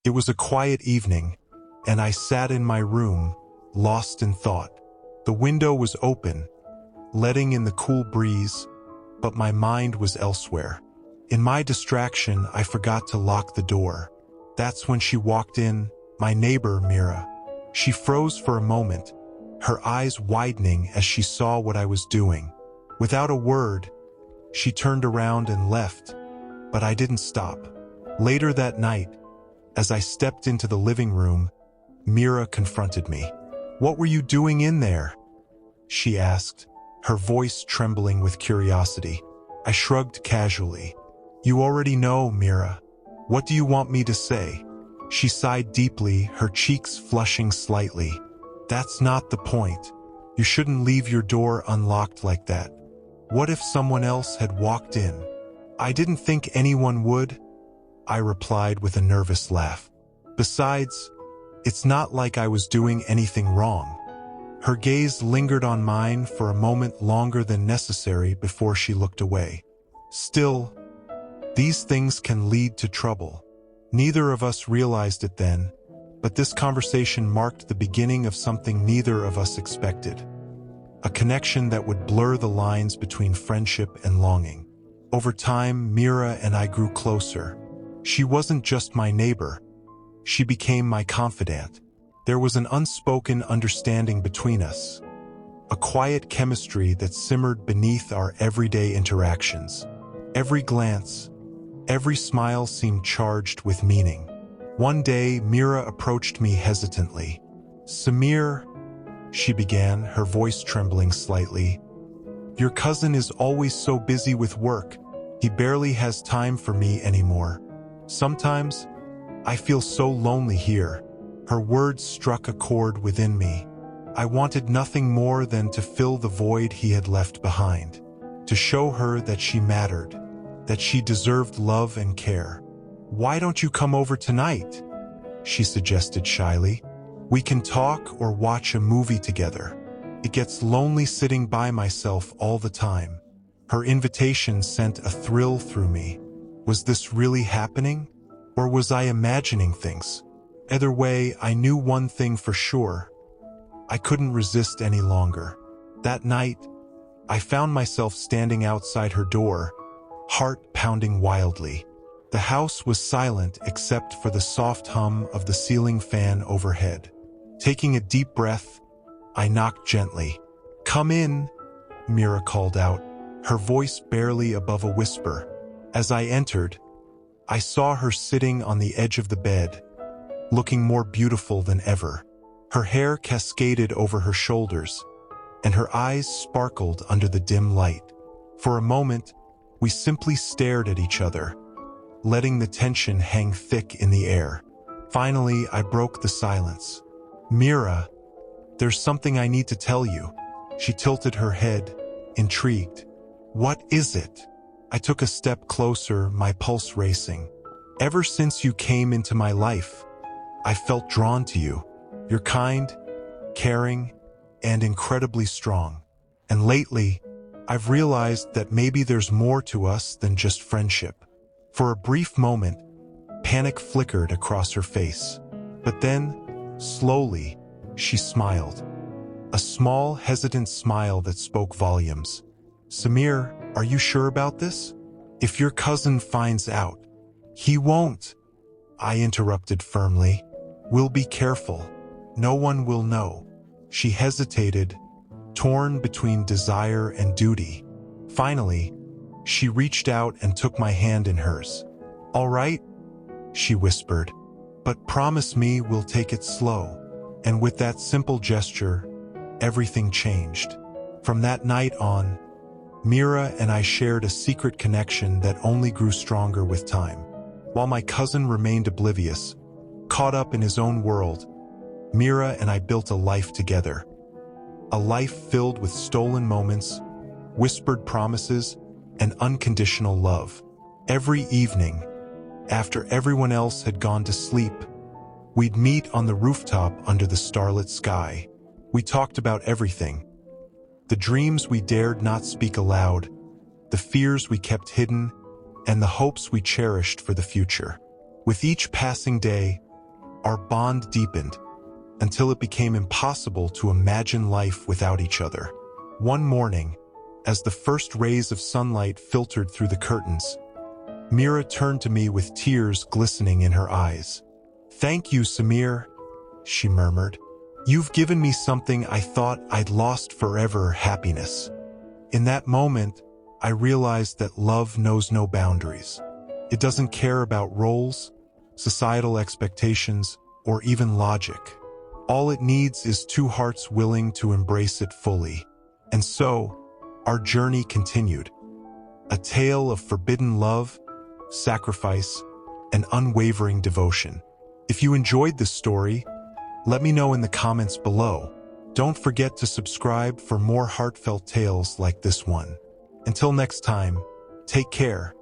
It was a quiet evening, and I sat in my room, lost in thought. The window was open, letting in the cool breeze, but my mind was elsewhere. In my distraction, I forgot to lock the door. That's when she walked in, my neighbor, Mira. She froze for a moment, her eyes widening as she saw what I was doing. Without a word, she turned around and left, but I didn't stop. Later that night, as I stepped into the living room, Mira confronted me. "What were you doing in there?" she asked, her voice trembling with curiosity. I shrugged casually. "You already know, Mira. What do you want me to say?" She sighed deeply, her cheeks flushing slightly. "That's not the point. You shouldn't leave your door unlocked like that. What if someone else had walked in?" "I didn't think anyone would," I replied with a nervous laugh. "Besides, it's not like I was doing anything wrong." Her gaze lingered on mine for a moment longer than necessary before she looked away. "Still, these things can lead to trouble." Neither of us realized it then, but this conversation marked the beginning of something neither of us expected. A connection that would blur the lines between friendship and longing. Over time, Mira and I grew closer. She wasn't just my neighbor. She became my confidant. There was an unspoken understanding between us, a quiet chemistry that simmered beneath our everyday interactions. Every glance, every smile seemed charged with meaning. One day, Mira approached me hesitantly. "Samir," she began, her voice trembling slightly, "your cousin is always so busy with work. He barely has time for me anymore. Sometimes, I feel so lonely here." Her words struck a chord within me. I wanted nothing more than to fill the void he had left behind, to show her that she mattered, that she deserved love and care. "Why don't you come over tonight?" she suggested shyly. "We can talk or watch a movie together. It gets lonely sitting by myself all the time." Her invitation sent a thrill through me. Was this really happening? Or was I imagining things? Either way, I knew one thing for sure. I couldn't resist any longer. That night, I found myself standing outside her door, heart pounding wildly. The house was silent except for the soft hum of the ceiling fan overhead. Taking a deep breath, I knocked gently. "Come in," Mira called out, her voice barely above a whisper. As I entered, I saw her sitting on the edge of the bed, looking more beautiful than ever. Her hair cascaded over her shoulders, and her eyes sparkled under the dim light. For a moment, we simply stared at each other, letting the tension hang thick in the air. Finally, I broke the silence. "Mira, there's something I need to tell you." She tilted her head, intrigued. "What is it?" I took a step closer, my pulse racing. "Ever since you came into my life, I felt drawn to you. You're kind, caring, and incredibly strong. And lately, I've realized that maybe there's more to us than just friendship." For a brief moment, panic flickered across her face. But then, slowly, she smiled. A small, hesitant smile that spoke volumes. "Samir, are you sure about this? If your cousin finds out..." "He won't," I interrupted firmly. "We'll be careful. No one will know." She hesitated, torn between desire and duty. Finally, she reached out and took my hand in hers. "All right," she whispered, "but promise me we'll take it slow." And with that simple gesture, everything changed. From that night on, Mira and I shared a secret connection that only grew stronger with time. While my cousin remained oblivious, caught up in his own world, Mira and I built a life together. A life filled with stolen moments, whispered promises, and unconditional love. Every evening, after everyone else had gone to sleep, we'd meet on the rooftop under the starlit sky. We talked about everything. The dreams we dared not speak aloud, the fears we kept hidden, and the hopes we cherished for the future. With each passing day, our bond deepened until it became impossible to imagine life without each other. One morning, as the first rays of sunlight filtered through the curtains, Mira turned to me with tears glistening in her eyes. "Thank you, Samir," she murmured. "You've given me something I thought I'd lost forever, happiness." In that moment, I realized that love knows no boundaries. It doesn't care about roles, societal expectations, or even logic. All it needs is two hearts willing to embrace it fully. And so, our journey continued. A tale of forbidden love, sacrifice, and unwavering devotion. If you enjoyed this story, let me know in the comments below. Don't forget to subscribe for more heartfelt tales like this one. Until next time, take care